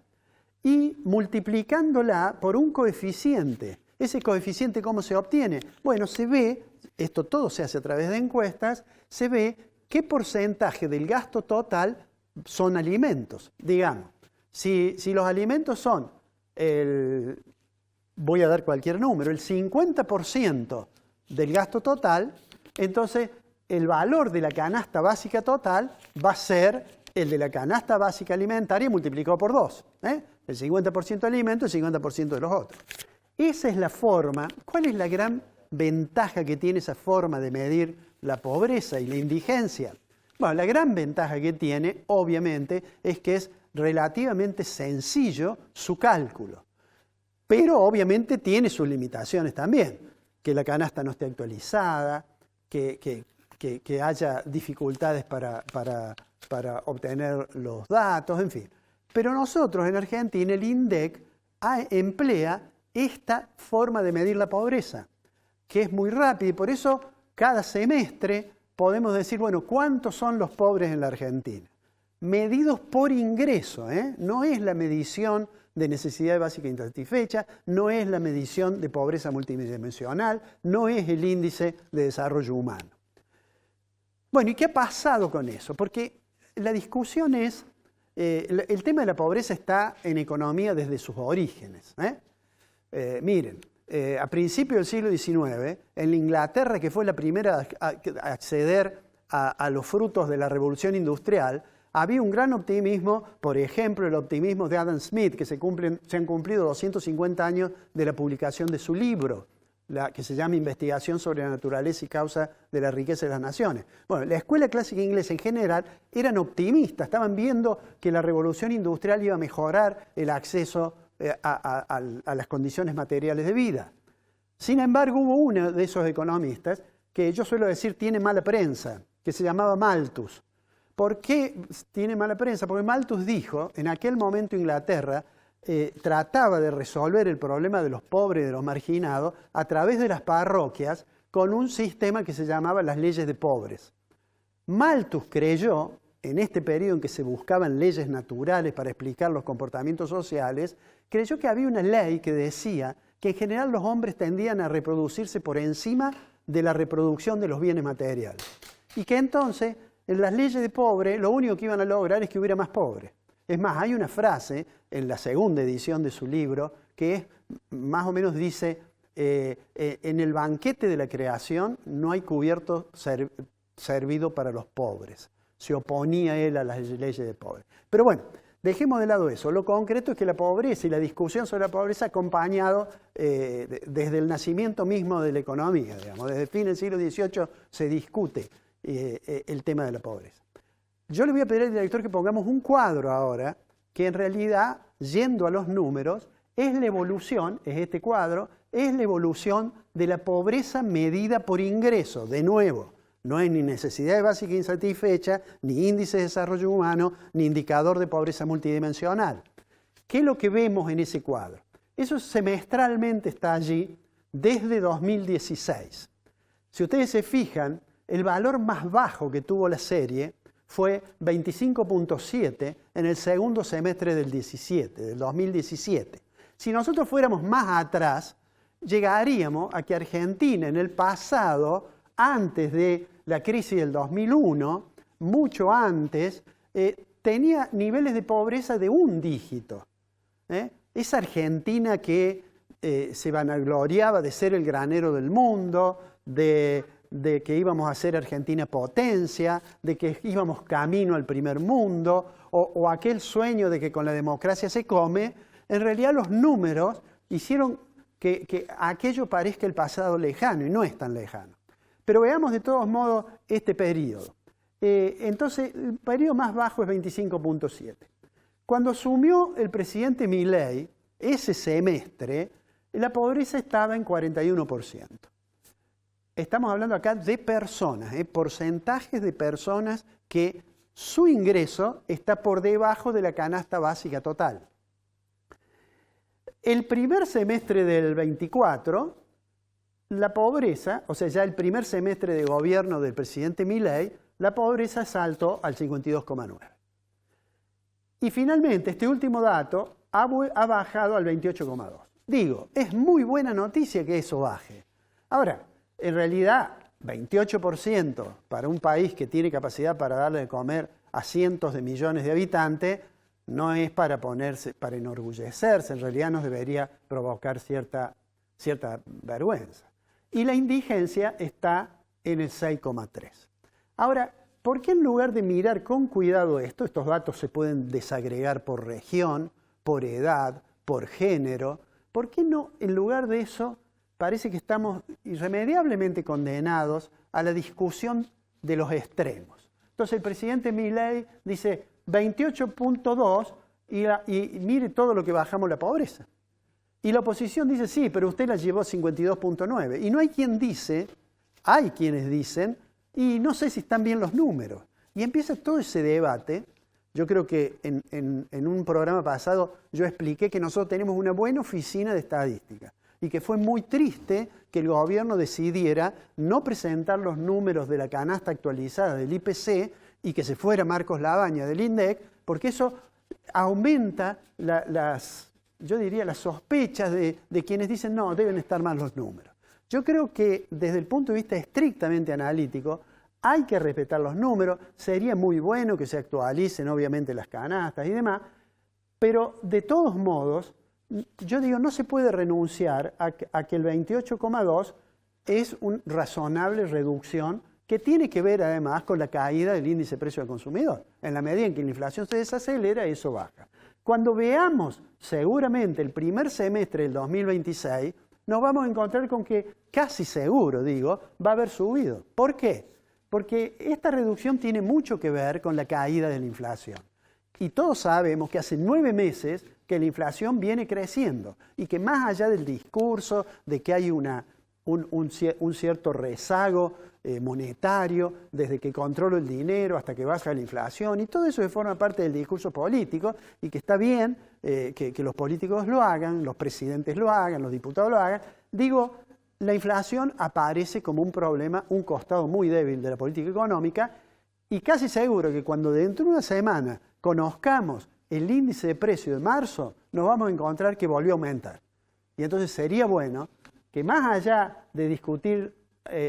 y multiplicándola por un coeficiente. ¿Ese coeficiente cómo se obtiene? Bueno, se ve, esto todo se hace a través de encuestas, se ve qué porcentaje del gasto total son alimentos. Digamos, si los alimentos son, voy a dar cualquier número, el 50% del gasto total, entonces el valor de la canasta básica total va a ser el de la canasta básica alimentaria multiplicado por 2. El 50% de alimentos, el 50% de los otros. Esa es la forma. ¿Cuál es la gran ventaja que tiene esa forma de medir la pobreza y la indigencia? Bueno, la gran ventaja que tiene, obviamente, es que es relativamente sencillo su cálculo. Pero obviamente tiene sus limitaciones también. Que la canasta no esté actualizada, que haya dificultades para obtener los datos, en fin. Pero nosotros en Argentina, el INDEC emplea esta forma de medir la pobreza, que es muy rápida y por eso cada semestre podemos decir, bueno, ¿cuántos son los pobres en la Argentina? Medidos por ingreso, no es la medición de necesidad básica insatisfecha, no es la medición de pobreza multidimensional, no es el índice de desarrollo humano. Bueno, ¿y qué ha pasado con eso? Porque la discusión es, el tema de la pobreza está en economía desde sus orígenes. Miren, a principios del siglo XIX, en la Inglaterra, que fue la primera a acceder a los frutos de la revolución industrial, había un gran optimismo, por ejemplo, el optimismo de Adam Smith, que se han cumplido 250 años de la publicación de su libro, que se llama Investigación sobre la naturaleza y causa de la riqueza de las naciones. Bueno, la escuela clásica inglesa en general eran optimistas, estaban viendo que la revolución industrial iba a mejorar el acceso a las condiciones materiales de vida. Sin embargo, hubo uno de esos economistas que yo suelo decir tiene mala prensa, que se llamaba Malthus. ¿Por qué tiene mala prensa? Porque Malthus dijo, en aquel momento Inglaterra trataba de resolver el problema de los pobres y de los marginados a través de las parroquias con un sistema que se llamaba las leyes de pobres. Malthus creyó, en este periodo en que se buscaban leyes naturales para explicar los comportamientos sociales, creyó que había una ley que decía que en general los hombres tendían a reproducirse por encima de la reproducción de los bienes materiales. Y que entonces, en las leyes de pobres, lo único que iban a lograr es que hubiera más pobres. Es más, hay una frase en la segunda edición de su libro que es, más o menos dice, en el banquete de la creación no hay cubierto servido para los pobres. Se oponía él a las leyes de pobres. Pero bueno, dejemos de lado eso. Lo concreto es que la pobreza y la discusión sobre la pobreza ha acompañado desde el nacimiento mismo de la economía, digamos. Desde el fin del siglo XVIII se discute el tema de la pobreza. Yo le voy a pedir al director que pongamos un cuadro ahora, que en realidad, yendo a los números, es la evolución, es este cuadro, es la evolución de la pobreza medida por ingreso. De nuevo, no es ni necesidad básica insatisfecha, ni índice de desarrollo humano, ni indicador de pobreza multidimensional. ¿Qué es lo que vemos en ese cuadro? Eso semestralmente está allí desde 2016. Si ustedes se fijan, el valor más bajo que tuvo la serie fue 25.7 en el segundo semestre del 2017. Si nosotros fuéramos más atrás, llegaríamos a que Argentina en el pasado, antes de la crisis del 2001, mucho antes, tenía niveles de pobreza de un dígito. Esa Argentina que se vanagloriaba de ser el granero del mundo, de que íbamos a ser Argentina potencia, de que íbamos camino al primer mundo, o aquel sueño de que con la democracia se come, en realidad los números hicieron que aquello parezca el pasado lejano, y no es tan lejano. Pero veamos de todos modos este periodo. Entonces, el periodo más bajo es 25.7. Cuando asumió el presidente Milei, ese semestre, la pobreza estaba en 41%. Estamos hablando acá de personas, porcentajes de personas que su ingreso está por debajo de la canasta básica total. El primer semestre del 24, la pobreza, o sea, ya el primer semestre de gobierno del presidente Milei, la pobreza saltó al 52,9. Y finalmente, este último dato ha bajado al 28,2. Digo, es muy buena noticia que eso baje. Ahora, en realidad, 28% para un país que tiene capacidad para darle de comer a cientos de millones de habitantes no es para enorgullecerse, en realidad nos debería provocar cierta vergüenza. Y la indigencia está en el 6,3. Ahora, ¿por qué en lugar de mirar con cuidado estos datos se pueden desagregar por región, por edad, por género? ¿Por qué no, en lugar de eso, parece que estamos irremediablemente condenados a la discusión de los extremos? Entonces el presidente Milei dice 28.2 y mire todo lo que bajamos la pobreza. Y la oposición dice, sí, pero usted la llevó a 52.9. Y no hay quien dice, hay quienes dicen, y no sé si están bien los números. Y empieza todo ese debate. Yo creo que en un programa pasado yo expliqué que nosotros tenemos una buena oficina de estadística y que fue muy triste que el gobierno decidiera no presentar los números de la canasta actualizada del IPC y que se fuera Marcos Labaña del INDEC, porque eso aumenta las sospechas de quienes dicen no, deben estar mal los números. Yo creo que desde el punto de vista estrictamente analítico hay que respetar los números, sería muy bueno que se actualicen obviamente las canastas y demás, pero de todos modos, yo digo, no se puede renunciar a que el 28,2 es una razonable reducción que tiene que ver además con la caída del índice de precio al consumidor. En la medida en que la inflación se desacelera, eso baja. Cuando veamos seguramente el primer semestre del 2026, nos vamos a encontrar con que casi seguro, digo, va a haber subido. ¿Por qué? Porque esta reducción tiene mucho que ver con la caída de la inflación. Y todos sabemos que hace 9 meses que la inflación viene creciendo y que más allá del discurso de que hay un cierto rezago monetario desde que controlo el dinero hasta que baja la inflación y todo eso forma parte del discurso político y que está bien que los políticos lo hagan, los presidentes lo hagan, los diputados lo hagan, digo, la inflación aparece como un problema, un costado muy débil de la política económica y casi seguro que cuando dentro de una semana conozcamos el índice de precio de marzo, nos vamos a encontrar que volvió a aumentar. Y entonces sería bueno que más allá de discutir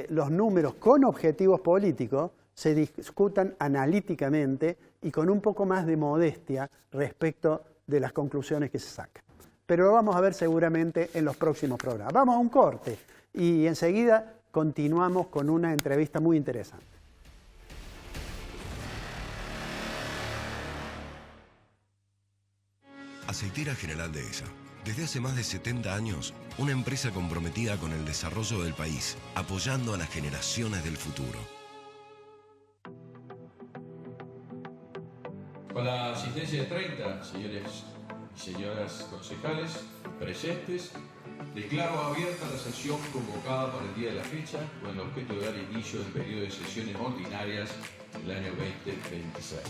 los números con objetivos políticos, se discutan analíticamente y con un poco más de modestia respecto de las conclusiones que se sacan. Pero lo vamos a ver seguramente en los próximos programas. Vamos a un corte y enseguida continuamos con una entrevista muy interesante. Aceitera General Dehesa. Desde hace más de 70 años, una empresa comprometida con el desarrollo del país, apoyando a las generaciones del futuro. Con la asistencia de 30 señores y señoras concejales presentes, declaro abierta la sesión convocada para el día de la fecha con el objeto de dar inicio al periodo de sesiones ordinarias del año 2026.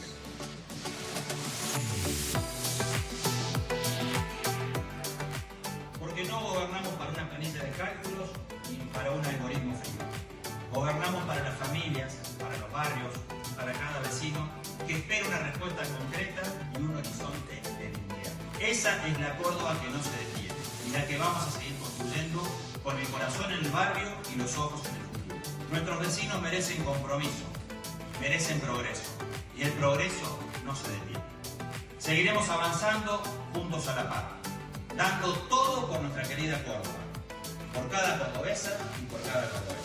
Porque no gobernamos para una planilla de cálculos ni para un algoritmo frío. Gobernamos para las familias, para los barrios, para cada vecino que espera una respuesta concreta y un horizonte de dignidad. Esa es la Córdoba que no se detiene y la que vamos a seguir construyendo con el corazón en el barrio y los ojos en el futuro. Nuestros vecinos merecen compromiso, merecen progreso y el progreso no se detiene. Seguiremos avanzando juntos a la par, dando todo por nuestra querida Córdoba, por cada cordobesa y por cada cordobesa.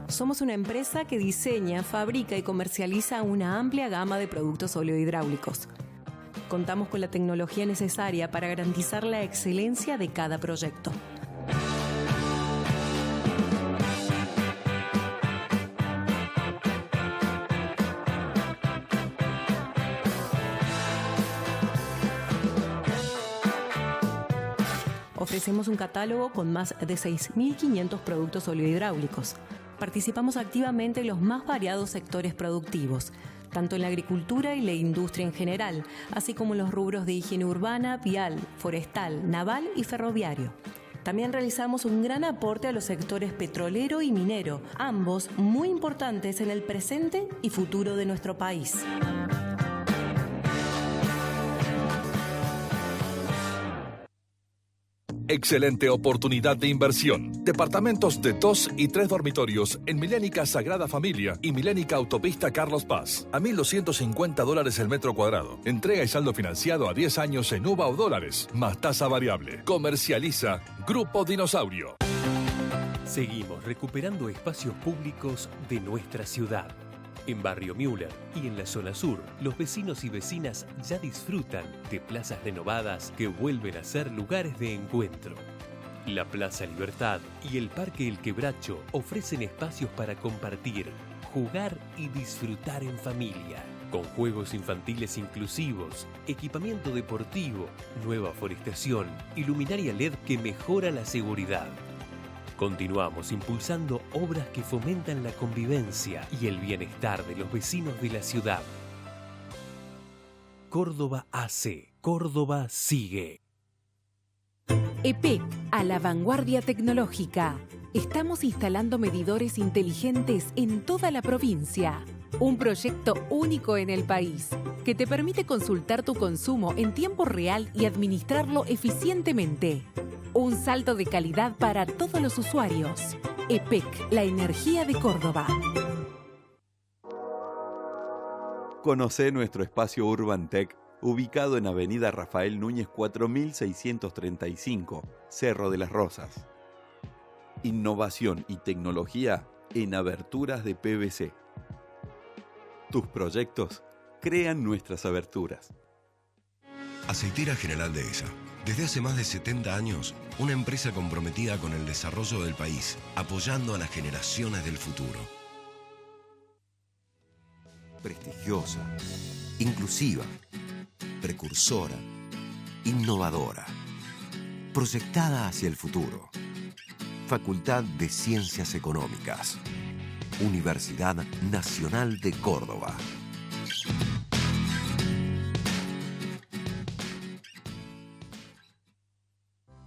Somos una empresa que diseña, fabrica y comercializa una amplia gama de productos oleohidráulicos. Contamos con la tecnología necesaria para garantizar la excelencia de cada proyecto. Ofrecemos un catálogo con más de 6.500 productos oleohidráulicos. Participamos activamente en los más variados sectores productivos, tanto en la agricultura y la industria en general, así como en los rubros de higiene urbana, vial, forestal, naval y ferroviario. También realizamos un gran aporte a los sectores petrolero y minero, ambos muy importantes en el presente y futuro de nuestro país. Excelente oportunidad de inversión. Departamentos de 2 y 3 dormitorios en Milénica Sagrada Familia y Milénica Autopista Carlos Paz. A $1.250 el metro cuadrado. Entrega y saldo financiado a 10 años en UVA o dólares, más tasa variable. Comercializa Grupo Dinosaurio. Seguimos recuperando espacios públicos de nuestra ciudad. En Barrio Müller y en la zona sur, los vecinos y vecinas ya disfrutan de plazas renovadas que vuelven a ser lugares de encuentro. La Plaza Libertad y el Parque El Quebracho ofrecen espacios para compartir, jugar y disfrutar en familia, con juegos infantiles inclusivos, equipamiento deportivo, nueva forestación y luminaria LED que mejora la seguridad. Continuamos impulsando obras que fomentan la convivencia y el bienestar de los vecinos de la ciudad. Córdoba AC. Córdoba sigue. EPEC, a la vanguardia tecnológica. Estamos instalando medidores inteligentes en toda la provincia. Un proyecto único en el país que te permite consultar tu consumo en tiempo real y administrarlo eficientemente. Un salto de calidad para todos los usuarios. EPEC, la energía de Córdoba. Conocé nuestro espacio Urban Tech, ubicado en Avenida Rafael Núñez 4635, Cerro de las Rosas. innovación y tecnología en aberturas de PVC. Tus proyectos crean nuestras aberturas. Aceitera General Dehesa. Desde hace más de 70 años, una empresa comprometida con el desarrollo del país, apoyando a las generaciones del futuro. Prestigiosa, inclusiva, precursora, innovadora, proyectada hacia el futuro. Facultad de Ciencias Económicas. Universidad Nacional de Córdoba.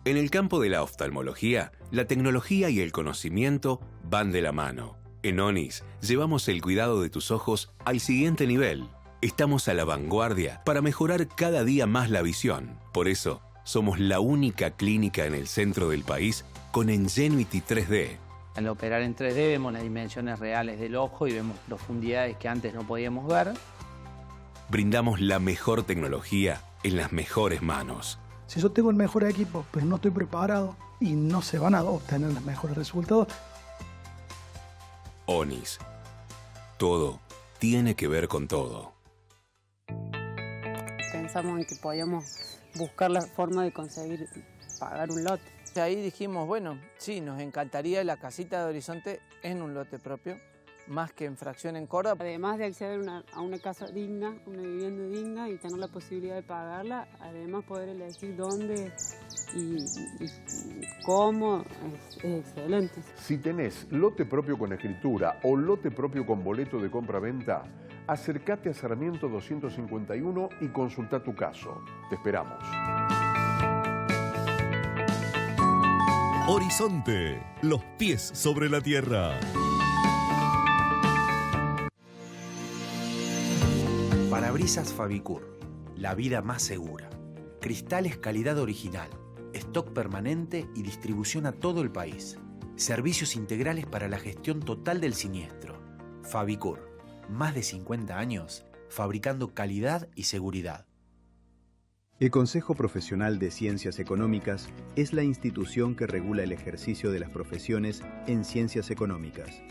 En el campo de la oftalmología, la tecnología y el conocimiento van de la mano. En ONIS llevamos el cuidado de tus ojos al siguiente nivel. Estamos a la vanguardia para mejorar cada día más la visión. Por eso, somos la única clínica en el centro del país con Ingenuity 3D. Al operar en 3D vemos las dimensiones reales del ojo y vemos profundidades que antes no podíamos ver. Brindamos la mejor tecnología en las mejores manos. Si yo tengo el mejor equipo, pero no estoy preparado y no se van a obtener los mejores resultados. ONIS. Todo tiene que ver con todo. Pensamos en que podíamos buscar la forma de conseguir pagar un lote. Ahí dijimos, bueno, sí, nos encantaría la casita de Horizonte en un lote propio, más que en fracción en Córdoba. Además de acceder a una casa digna, una vivienda digna y tener la posibilidad de pagarla, además poder elegir dónde y cómo es excelente. Si tenés lote propio con escritura o lote propio con boleto de compra-venta, acércate a Sarmiento 251 y consulta tu caso. Te esperamos. Horizonte, los pies sobre la tierra. Parabrisas Fabicur, la vida más segura. Cristales calidad original, stock permanente y distribución a todo el país. Servicios integrales para la gestión total del siniestro. Fabicur, más de 50 años fabricando calidad y seguridad. El Consejo Profesional de Ciencias Económicas es la institución que regula el ejercicio de las profesiones en ciencias económicas.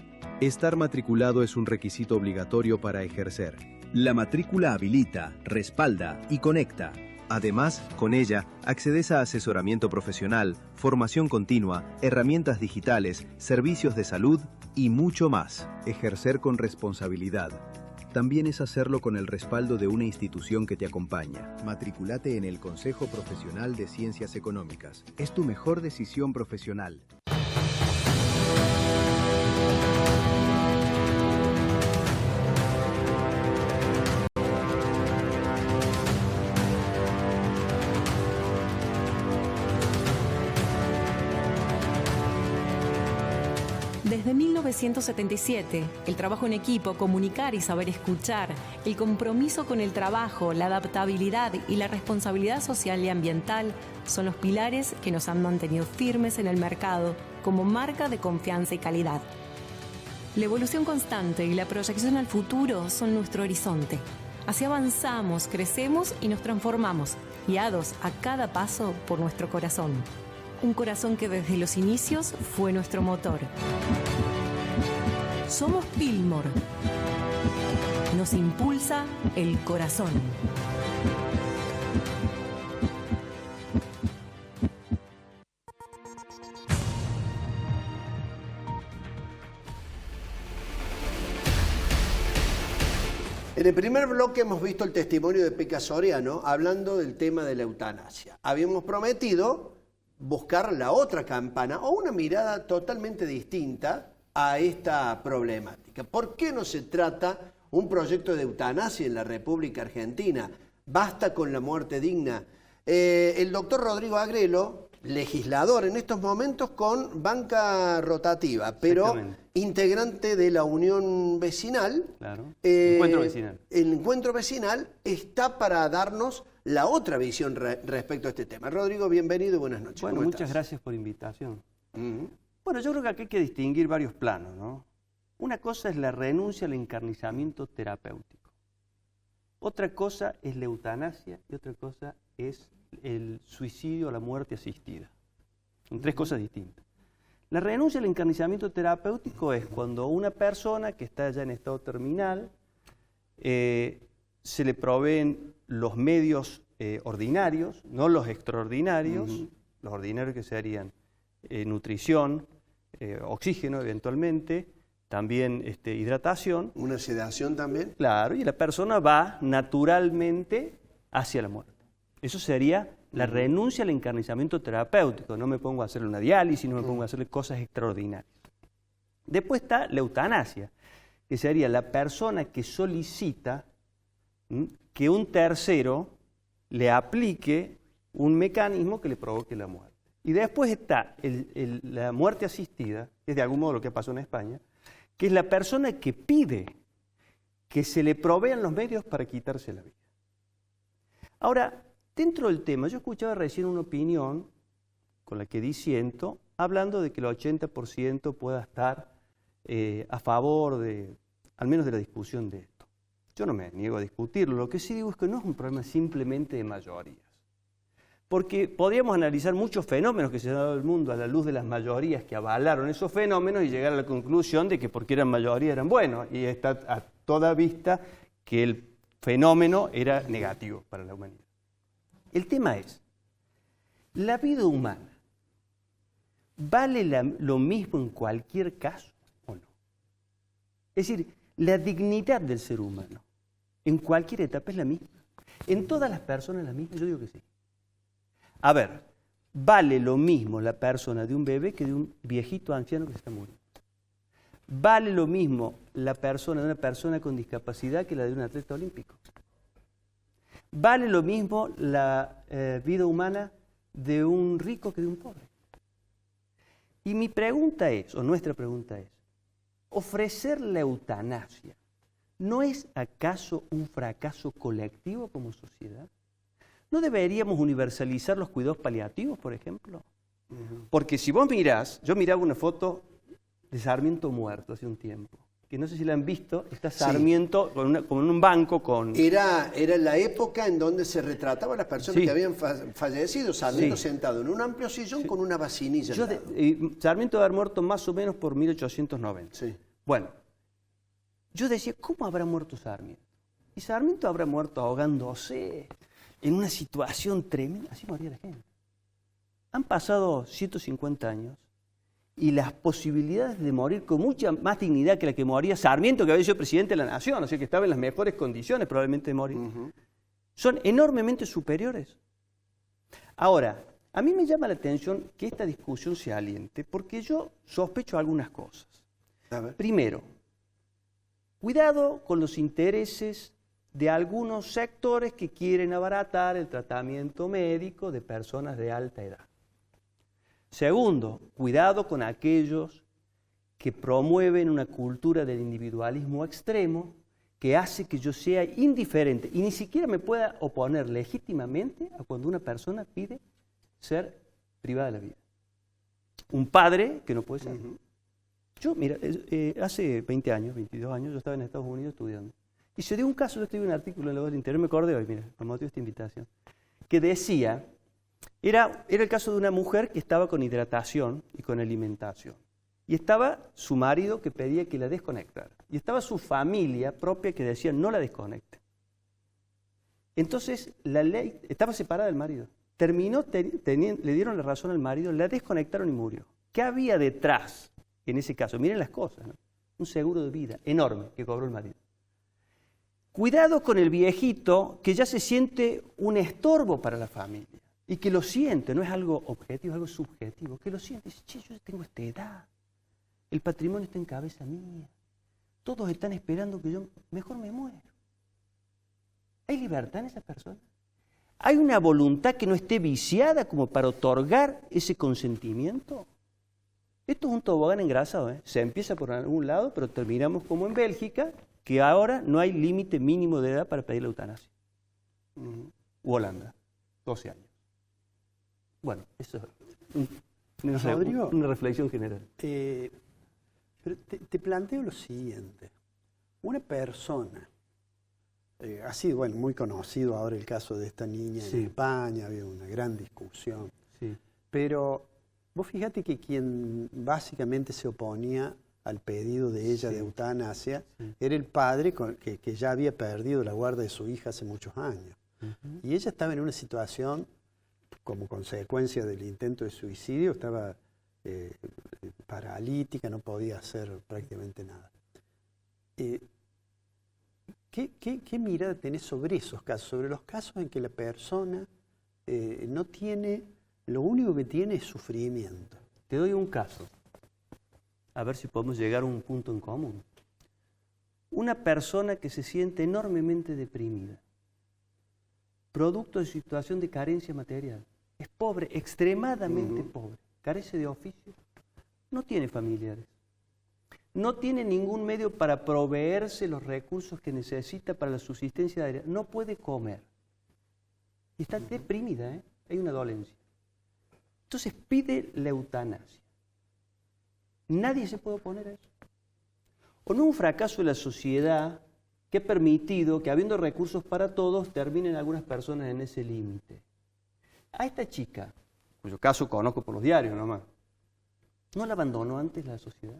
Estar matriculado es un requisito obligatorio para ejercer. La matrícula habilita, respalda y conecta. Además, con ella, accedes a asesoramiento profesional, formación continua, herramientas digitales, servicios de salud y mucho más. Ejercer con responsabilidad. También es hacerlo con el respaldo de una institución que te acompaña. Matriculate en el Consejo Profesional de Ciencias Económicas. Es tu mejor decisión profesional. Desde 1977, el trabajo en equipo, comunicar y saber escuchar, el compromiso con el trabajo, la adaptabilidad y la responsabilidad social y ambiental son los pilares que nos han mantenido firmes en el mercado como marca de confianza y calidad. La evolución constante y la proyección al futuro son nuestro horizonte. Así avanzamos, crecemos y nos transformamos, guiados a cada paso por nuestro corazón. Un corazón que desde los inicios fue nuestro motor. Somos Fillmore. Nos impulsa el corazón. En el primer bloque hemos visto el testimonio de Peca Soriano hablando del tema de la eutanasia. Habíamos prometido buscar la otra campana o una mirada totalmente distinta a esta problemática. ¿Por qué no se trata un proyecto de eutanasia en la República Argentina? Basta con la muerte digna. El doctor Rodrigo Agrelo, legislador en estos momentos con banca rotativa, pero integrante de la Unión Vecinal. Claro. Encuentro Vecinal. El Encuentro Vecinal está para darnos la otra visión respecto a este tema. Rodrigo, bienvenido y buenas noches. Bueno, muchas gracias por la invitación. Bueno, yo creo que aquí hay que distinguir varios planos, ¿no? Una cosa es la renuncia al encarnizamiento terapéutico. Otra cosa es la eutanasia y otra cosa es el suicidio o la muerte asistida. Son tres cosas distintas. La renuncia al encarnizamiento terapéutico es cuando una persona que está ya en estado terminal se le proveen los medios ordinarios, no los extraordinarios, los ordinarios que serían nutrición, oxígeno eventualmente, también hidratación. ¿Una sedación también? Claro, y la persona va naturalmente hacia la muerte. Eso sería la renuncia al encarnizamiento terapéutico. No me pongo a hacerle una diálisis, no me pongo a hacerle cosas extraordinarias. Después está la eutanasia, que sería la persona que solicita que un tercero le aplique un mecanismo que le provoque la muerte. Y después está la muerte asistida, que es de algún modo lo que pasó en España, que es la persona que pide que se le provean los medios para quitarse la vida. Ahora, dentro del tema, yo escuchaba recién una opinión con la que disiento, hablando de que el 80% pueda estar a favor al menos de la discusión de esto. Yo no me niego a discutirlo, lo que sí digo es que no es un problema simplemente de mayorías. Porque podríamos analizar muchos fenómenos que se han dado en el mundo a la luz de las mayorías que avalaron esos fenómenos y llegar a la conclusión de que porque eran mayoría eran buenos. Y está a toda vista que el fenómeno era negativo para la humanidad. El tema es, ¿la vida humana vale lo mismo en cualquier caso o no? Es decir, la dignidad del ser humano en cualquier etapa es la misma. ¿En todas las personas es la misma? Yo digo que sí. A ver, ¿vale lo mismo la persona de un bebé que de un viejito anciano que se está muriendo? ¿Vale lo mismo la persona de una persona con discapacidad que la de un atleta olímpico? ¿Vale lo mismo la vida humana de un rico que de un pobre? Y mi pregunta es, o nuestra pregunta es, ¿ofrecer la eutanasia no es acaso un fracaso colectivo como sociedad? ¿No deberíamos universalizar los cuidados paliativos, por ejemplo? Porque si vos mirás, yo miraba una foto de Sarmiento muerto hace un tiempo, que no sé si la han visto, está Sarmiento con un banco con... Era la época en donde se retrataba a las personas que habían fallecido, Sarmiento sentado en un amplio sillón con una vacinilla. Sarmiento debe haber muerto más o menos por 1890. Bueno, yo decía, ¿cómo habrá muerto Sarmiento? Y Sarmiento habrá muerto ahogándose en una situación tremenda. Así moría la gente. Han pasado 150 años y las posibilidades de morir con mucha más dignidad que la que moría Sarmiento, que había sido presidente de la nación, o sea que estaba en las mejores condiciones probablemente de morir, son enormemente superiores. Ahora, a mí me llama la atención que esta discusión se aliente porque yo sospecho algunas cosas. Primero, cuidado con los intereses de algunos sectores que quieren abaratar el tratamiento médico de personas de alta edad. Segundo, cuidado con aquellos que promueven una cultura del individualismo extremo que hace que yo sea indiferente y ni siquiera me pueda oponer legítimamente a cuando una persona pide ser privada de la vida. Un padre que no puede ser. Yo, mira, hace 20 años, 22 años, yo estaba en Estados Unidos estudiando. Y se dio un caso, yo escribí un artículo en la Voz del Interior, me acordé hoy, mira, por motivo de esta invitación, que decía, era el caso de una mujer que estaba con hidratación y con alimentación. Y estaba su marido que pedía que la desconectara. Y estaba su familia propia que decía, no la desconecte. Entonces, la ley, estaba separada del marido. Terminó, le dieron la razón al marido, la desconectaron y murió. ¿Qué había detrás en ese caso? Miren las cosas, ¿no? Un seguro de vida enorme que cobró el marido. Cuidado con el viejito que ya se siente un estorbo para la familia y que lo siente, no es algo objetivo, es algo subjetivo, que lo siente y dice, che, yo tengo esta edad, el patrimonio está en cabeza mía, todos están esperando que yo mejor me muero. ¿Hay libertad en esa persona? ¿Hay una voluntad que no esté viciada como para otorgar ese consentimiento? Esto es un tobogán engrasado, ¿eh? Se empieza por algún lado, pero terminamos como en Bélgica, que ahora no hay límite mínimo de edad para pedir la eutanasia. U Holanda, 12 años. Bueno, eso es una reflexión general. Pero te planteo lo siguiente. Una persona, ha sido muy conocido ahora el caso de esta niña en España, había una gran discusión, pero Vos fíjate que quien básicamente se oponía al pedido de ella de eutanasia era el padre que ya había perdido la guarda de su hija hace muchos años. Y ella estaba en una situación, como consecuencia del intento de suicidio, estaba paralítica, no podía hacer prácticamente nada. ¿Qué mirada tenés sobre esos casos? Sobre los casos en que la persona no tiene, lo único que tiene es sufrimiento. Te doy un caso, a ver si podemos llegar a un punto en común. Una persona que se siente enormemente deprimida, producto de situación de carencia material, es pobre, extremadamente pobre, carece de oficio, no tiene familiares, no tiene ningún medio para proveerse los recursos que necesita para la subsistencia diaria, no puede comer. Y está deprimida, hay una dolencia. Entonces pide la eutanasia. Nadie se puede oponer a eso. O no un fracaso de la sociedad que ha permitido que, habiendo recursos para todos, terminen algunas personas en ese límite. A esta chica, cuyo caso conozco por los diarios nomás, ¿no la abandonó antes la sociedad?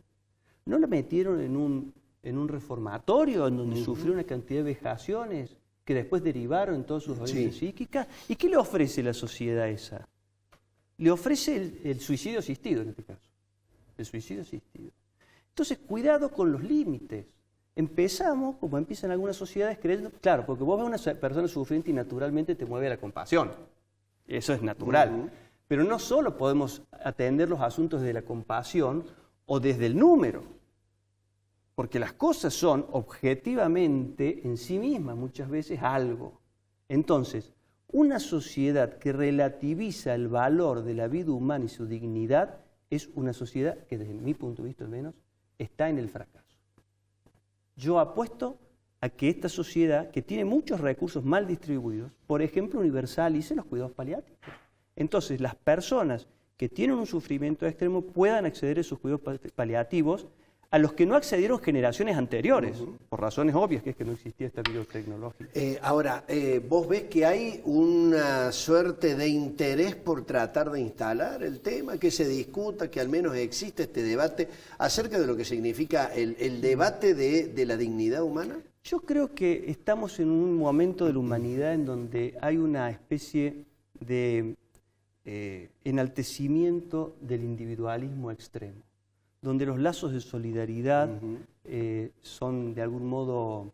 ¿No la metieron en un reformatorio en donde sufrió una cantidad de vejaciones que después derivaron en todas sus dolencias psíquicas? ¿Y qué le ofrece la sociedad esa? Le ofrece el suicidio asistido en este caso. El suicidio asistido. Entonces, cuidado con los límites. Empezamos, como empiezan algunas sociedades, creyendo, claro, porque vos ves a una persona sufriente y naturalmente te mueve la compasión. Eso es natural. Pero no solo podemos atender los asuntos desde la compasión o desde el número, porque las cosas son objetivamente en sí mismas muchas veces algo. Entonces, una sociedad que relativiza el valor de la vida humana y su dignidad es una sociedad que, desde mi punto de vista al menos, está en el fracaso. Yo apuesto a que esta sociedad, que tiene muchos recursos mal distribuidos, por ejemplo, universalice los cuidados paliativos. Entonces, las personas que tienen un sufrimiento extremo puedan acceder a esos cuidados paliativos a los que no accedieron generaciones anteriores, por razones obvias, que es que no existía esta biotecnología. Ahora, ¿vos ves que hay una suerte de interés por tratar de instalar el tema, que se discuta, que al menos existe este debate acerca de lo que significa el debate de la dignidad humana? Yo creo que estamos en un momento de la humanidad en donde hay una especie de enaltecimiento del individualismo extremo, donde los lazos de solidaridad son de algún modo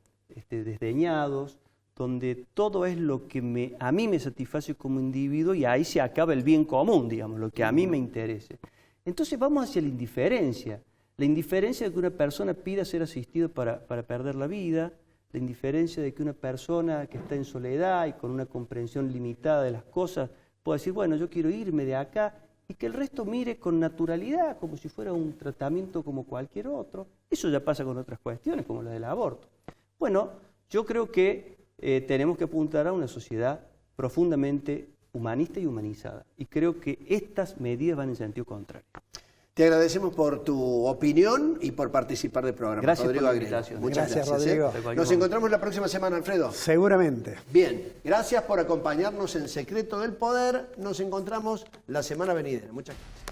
desdeñados, donde todo es lo que a mí me satisface como individuo y ahí se acaba el bien común, digamos, lo que a mí me interese. Entonces vamos hacia la indiferencia de que una persona pida ser asistido para perder la vida, la indiferencia de que una persona que está en soledad y con una comprensión limitada de las cosas pueda decir, bueno, yo quiero irme de acá, y que el resto mire con naturalidad, como si fuera un tratamiento como cualquier otro. Eso ya pasa con otras cuestiones, como la del aborto. Bueno, yo creo que tenemos que apuntar a una sociedad profundamente humanista y humanizada. Y creo que estas medidas van en sentido contrario. Te agradecemos por tu opinión y por participar del programa. Gracias Rodrigo por la Agrelo. invitación. Muchas gracias. Rodrigo. Nos encontramos la próxima semana, Alfredo. Seguramente. Bien, gracias por acompañarnos en Secreto del Poder. Nos encontramos la semana venidera. Muchas gracias.